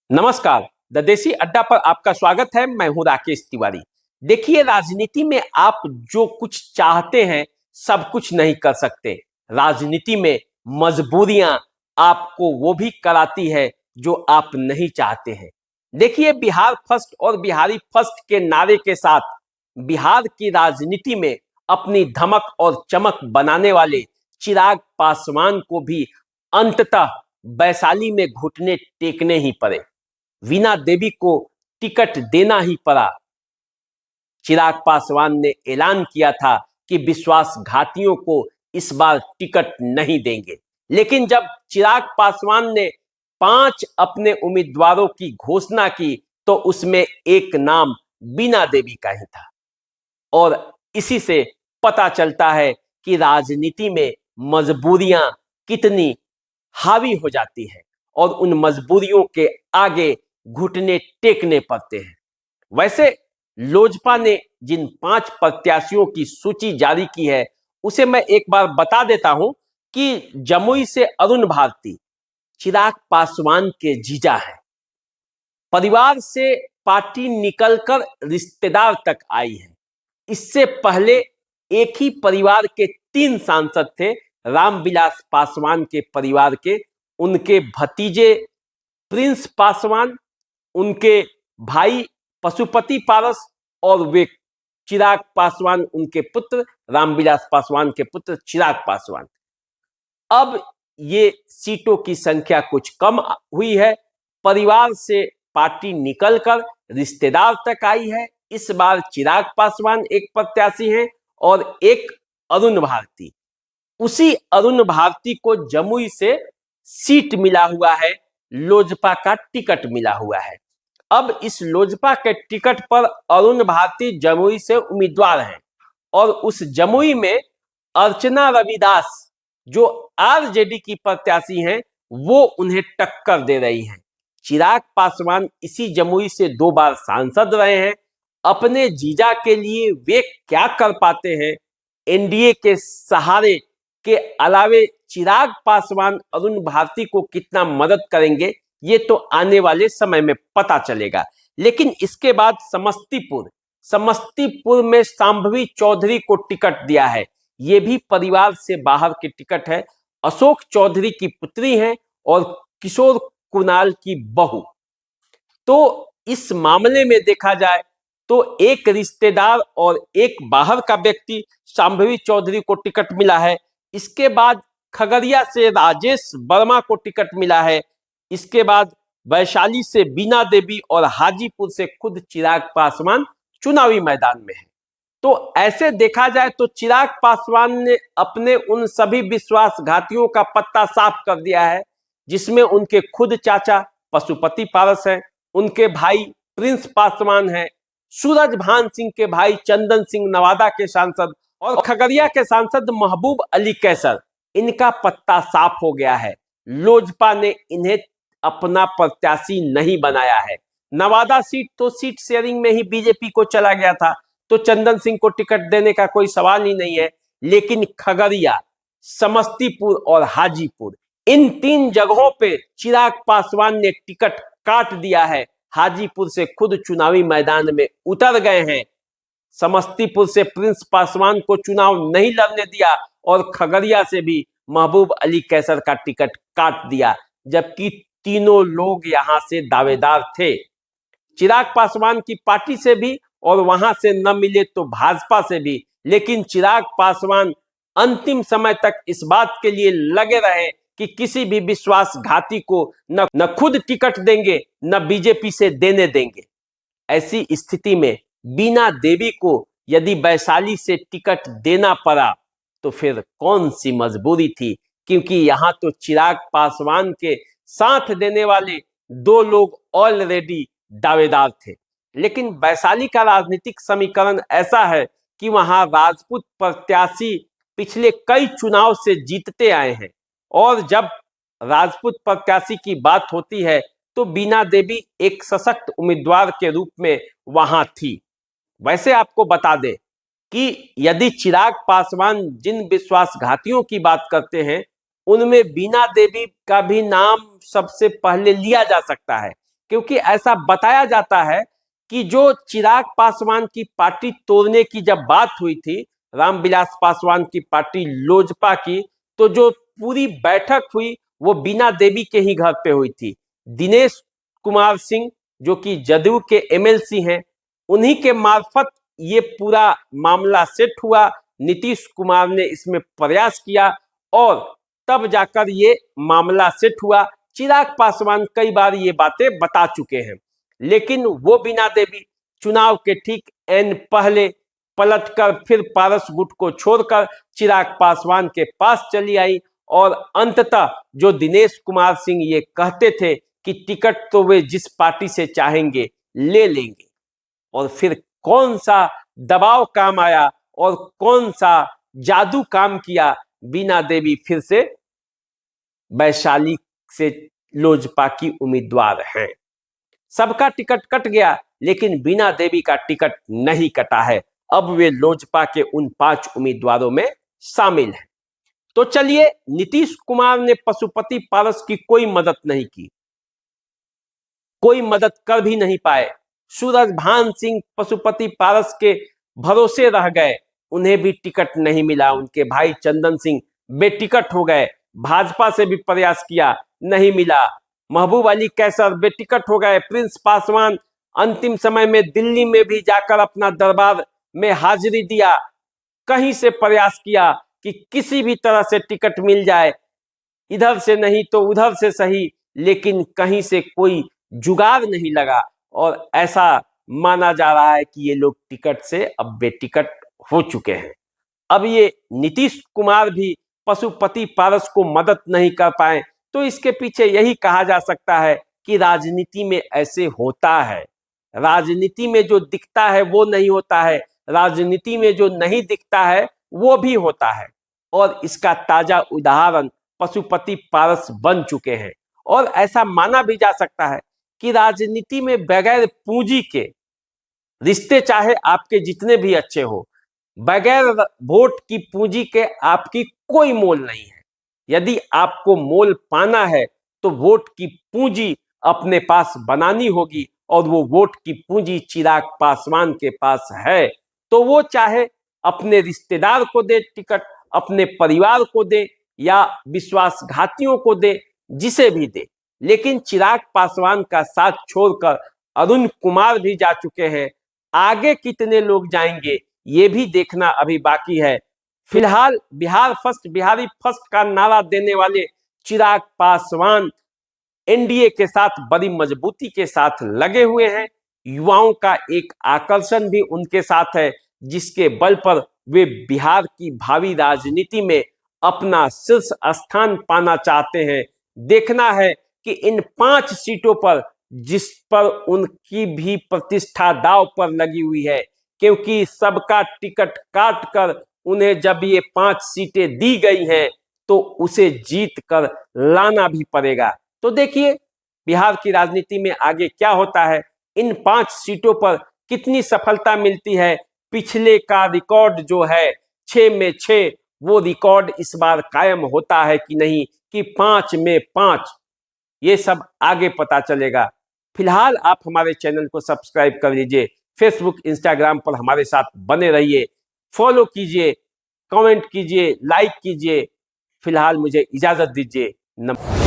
नमस्कार। द देसी अड्डा पर आपका स्वागत है। मैं हूं राकेश तिवारी। देखिए, राजनीति में आप जो कुछ चाहते हैं सब कुछ नहीं कर सकते। राजनीति में मजबूरियां आपको वो भी कराती है जो आप नहीं चाहते हैं। देखिए, बिहार फर्स्ट और बिहारी फर्स्ट के नारे के साथ बिहार की राजनीति में अपनी धमक और चमक बनाने वाले चिराग पासवान को भी अंततः वैशाली में घुटने टेकने ही पड़े। वीणा देवी को टिकट देना ही पड़ा। चिराग पासवान ने ऐलान किया था कि विश्वासघातियों को इस बार टिकट नहीं देंगे, लेकिन जब चिराग पासवान ने 5 अपने उम्मीदवारों की घोषणा की तो उसमें एक नाम वीणा देवी का ही था। और इसी से पता चलता है कि राजनीति में मजबूरियां कितनी हावी हो जाती है और उन मजबूरियों के आगे घुटने टेकने पड़ते हैं। वैसे लोजपा ने जिन 5 प्रत्याशियों की सूची जारी की है उसे मैं एक बार बता देता हूं कि जमुई से अरुण भारती चिराग पासवान के जीजा हैं। परिवार से पार्टी निकलकर रिश्तेदार तक आई है। इससे पहले एक ही परिवार के 3 सांसद थे। रामविलास पासवान के परिवार के, उनके भतीजे प्रिंस पासवान, उनके भाई पशुपति पारस और वे चिराग पासवान, उनके पुत्र रामविलास पासवान के पुत्र चिराग पासवान। अब ये सीटों की संख्या कुछ कम हुई है। परिवार से पार्टी निकलकर रिश्तेदार तक आई है। इस बार चिराग पासवान एक प्रत्याशी हैं और एक अरुण भारती। उसी अरुण भारती को जमुई से सीट मिला हुआ है, लोजपा का टिकट मिला हुआ है। अब इस लोजपा के टिकट पर अरुण भारती जमुई से उम्मीदवार हैं और उस जमुई में अर्चना रविदास जो आरजेडी की प्रत्याशी हैं वो उन्हें टक्कर दे रही हैं। चिराग पासवान इसी जमुई से 2 बार सांसद रहे हैं। अपने जीजा के लिए वे क्या कर पाते हैं, एनडीए के सहारे के अलावे चिराग पासवान अरुण भारती को कितना मदद करेंगे, ये तो आने वाले समय में पता चलेगा। लेकिन इसके बाद समस्तीपुर में शांभवी चौधरी को टिकट दिया है। ये भी परिवार से बाहर की टिकट है। अशोक चौधरी की पुत्री हैं और किशोर कुणाल की बहू। तो इस मामले में देखा जाए तो एक रिश्तेदार और एक बाहर का व्यक्ति, शांभवी चौधरी को टिकट मिला है। इसके बाद खगड़िया से राजेश वर्मा को टिकट मिला है। इसके बाद वैशाली से वीणा देवी और हाजीपुर से खुद चिराग पासवान चुनावी मैदान में है। तो ऐसे देखा जाए तो चिराग पासवान ने अपने उन सभी विश्वासघातियों का पत्ता साफ कर दिया है, जिसमें उनके खुद चाचा पशुपति पारस हैं, उनके भाई प्रिंस पासवान हैं, सूरजभान सिंह के भाई चंदन सिंह नवादा के सांसद और खगड़िया के सांसद महबूब अली कैसर। इनका पत्ता साफ हो गया है। लोजपा ने इन्हें अपना प्रत्याशी नहीं बनाया है। नवादा सीट तो सीट शेयरिंग में ही बीजेपी को चला गया था, तो चंदन सिंह को टिकट देने का कोई सवाल ही नहीं है। लेकिन खगड़िया, समस्तीपुर और हाजीपुर, इन 3 जगहों पे चिराग पासवान ने टिकट काट दिया है। हाजीपुर से खुद चुनावी मैदान में उतर गए हैं। समस्तीपुर से प्रिंस पासवान को चुनाव नहीं लड़ने दिया और खगड़िया से भी महबूब अली कैसर का टिकट काट दिया, जबकि तीनों लोग यहां से दावेदार थे। चिराग पासवान की पार्टी से भी और वहां से न मिले तो भाजपा से भी। लेकिन चिराग पासवान अंतिम समय तक इस बात के लिए लगे रहे कि किसी भी विश्वासघाती को न खुद टिकट देंगे न बीजेपी से देने देंगे। ऐसी स्थिति में वीणा देवी को यदि वैशाली से टिकट देना पड़ा तो फिर कौन सी मजबूरी थी, क्योंकि यहां तो चिराग पासवान के साथ देने वाले 2 लोग ऑलरेडी दावेदार थे। लेकिन वैशाली का राजनीतिक समीकरण ऐसा है कि वहां राजपूत प्रत्याशी पिछले कई चुनाव से जीतते आए हैं और जब राजपूत प्रत्याशी की बात होती है तो वीणा देवी एक सशक्त उम्मीदवार के रूप में वहां थी। वैसे आपको बता दें कि यदि चिराग पासवान जिन विश्वासघातियों की बात करते हैं उनमें वीणा देवी का भी नाम सबसे पहले लिया जा सकता है, क्योंकि ऐसा बताया जाता है कि जो चिराग पासवान की पार्टी तोड़ने की जब बात हुई थी, रामविलास पासवान की पार्टी लोजपा की, तो जो पूरी बैठक हुई वो बीना देवी के ही घर पे हुई थी। दिनेश कुमार सिंह जो कि जदयू के एमएलसी हैं, उन्हीं के मार्फत ये पूरा मामला सेट हुआ। नीतीश कुमार ने इसमें प्रयास किया और तब जाकर ये मामला सेट हुआ। चिराग पासवान कई बार ये बातें बता चुके हैं, लेकिन वो बीना देवी चुनाव के ठीक एन पहले पलटकर फिर पारस गुट को छोड़कर चिराग पासवान के पास चली आई और अंततः जो दिनेश कुमार सिंह ये कहते थे कि टिकट तो वे जिस पार्टी से चाहेंगे ले लेंगे, और फिर कौन सा दबाव काम आया और कौन सा जादू काम किया, बीना देवी फिर से वैशाली से लोजपा की उम्मीदवार हैं। सबका टिकट कट गया, लेकिन बीना देवी का टिकट नहीं कटा है। अब वे लोजपा के उन 5 उम्मीदवारों में शामिल हैं। तो चलिए, नीतीश कुमार ने पशुपति पारस की कोई मदद नहीं की, कोई मदद कर भी नहीं पाए। सूरजभान सिंह पशुपति पारस के भरोसे रह गए, उन्हें भी टिकट नहीं मिला। उनके भाई चंदन सिंह बेटिकट हो गए, भाजपा से भी प्रयास किया, नहीं मिला। महबूब अली कैसर बेटिकट हो गए। प्रिंस पासवान अंतिम समय में दिल्ली में भी जाकर अपना दरबार में हाजिरी दिया, कहीं से प्रयास किया कि किसी भी तरह से टिकट मिल जाए, इधर से नहीं तो उधर से सही, लेकिन कहीं से कोई जुगाड़ नहीं लगा और ऐसा माना जा रहा है कि ये लोग टिकट से अब बेटिकट हो चुके हैं। अब ये नीतीश कुमार भी पशुपति पारस को मदद नहीं कर पाए, तो इसके पीछे यही कहा जा सकता है कि राजनीति में ऐसे होता है। राजनीति में जो दिखता है वो नहीं होता है, राजनीति में जो नहीं दिखता है वो भी होता है, और इसका ताजा उदाहरण पशुपति पारस बन चुके हैं। और ऐसा माना भी जा सकता है कि राजनीति में बगैर पूंजी के रिश्ते चाहे आपके जितने भी अच्छे हो, बगैर वोट की पूंजी के आपकी कोई मोल नहीं है। यदि आपको मोल पाना है तो वोट की पूंजी अपने पास बनानी होगी, और वो वोट की पूंजी चिराग पासवान के पास है। तो वो चाहे अपने रिश्तेदार को दे टिकट, अपने परिवार को दे या विश्वासघातियों को दे, जिसे भी दे, लेकिन चिराग पासवान का साथ छोड़कर अरुण कुमार भी जा चुके हैं। आगे कितने लोग जाएंगे ये भी देखना अभी बाकी है। फिलहाल बिहार फर्स्ट, बिहारी फर्स्ट का नारा देने वाले चिराग पासवान एनडीए के साथ बड़ी मजबूती के साथ लगे हुए हैं। युवाओं का एक आकर्षण भी उनके साथ है, जिसके बल पर वे बिहार की भावी राजनीति में अपना शीर्ष स्थान पाना चाहते हैं। देखना है कि इन 5 सीटों पर, जिस पर उनकी भी प्रतिष्ठा दांव पर लगी हुई है, क्योंकि सबका टिकट काट कर उन्हें जब ये 5 सीटें दी गई हैं तो उसे जीत कर लाना भी पड़ेगा। तो देखिए बिहार की राजनीति में आगे क्या होता है, इन 5 सीटों पर कितनी सफलता मिलती है। पिछले का रिकॉर्ड जो है 6 में 6, वो रिकॉर्ड इस बार कायम होता है कि नहीं, कि 5 में 5, ये सब आगे पता चलेगा। फिलहाल आप हमारे चैनल को सब्सक्राइब कर लीजिए, फेसबुक इंस्टाग्राम पर हमारे साथ बने रहिए, फॉलो कीजिए, कमेंट कीजिए, लाइक कीजिए। फिलहाल मुझे इजाजत दीजिए। नमस्कार।